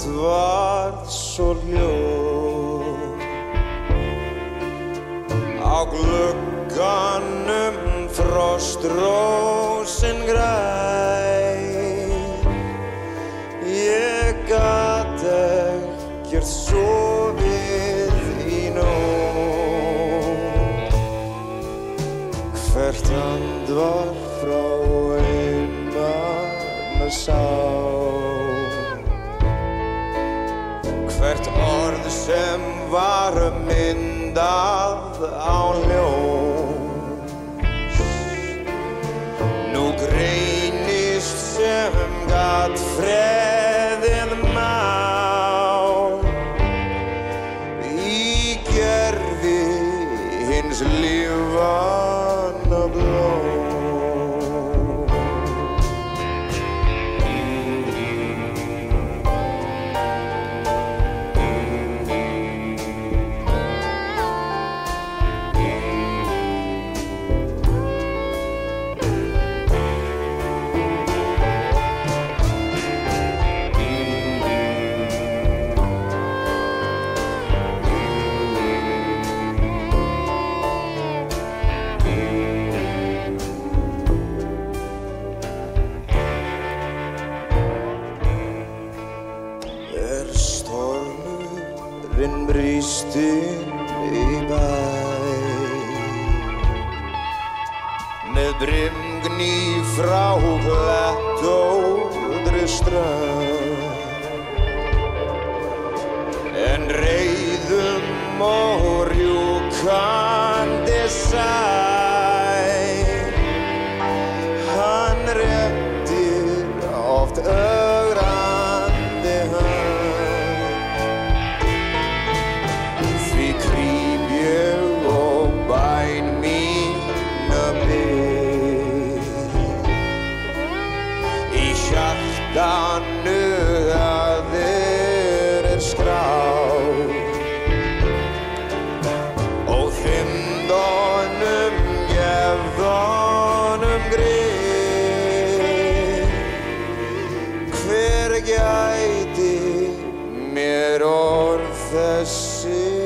allt varð svo hljótt. Á glugganum frostrósin græn. Ég gat ekkert sofið í nótt. Hvert andvarp frá einmana sál. Hvert orð sem var myndað á ljós. Nú greinist sem gat freðið mál í gervi hins lífvana blóð. Stormurinn brýst inn í bæ með brimgný frá klettóttri strönd, en reiðum og rjúkandi sæl. Hann réttir oft ögrandi hönd. Því krýp ég og bæn mína bið í hjartanu að þér skráð, og þynd honum gefð honum grið. Hver gæti mér orð þessi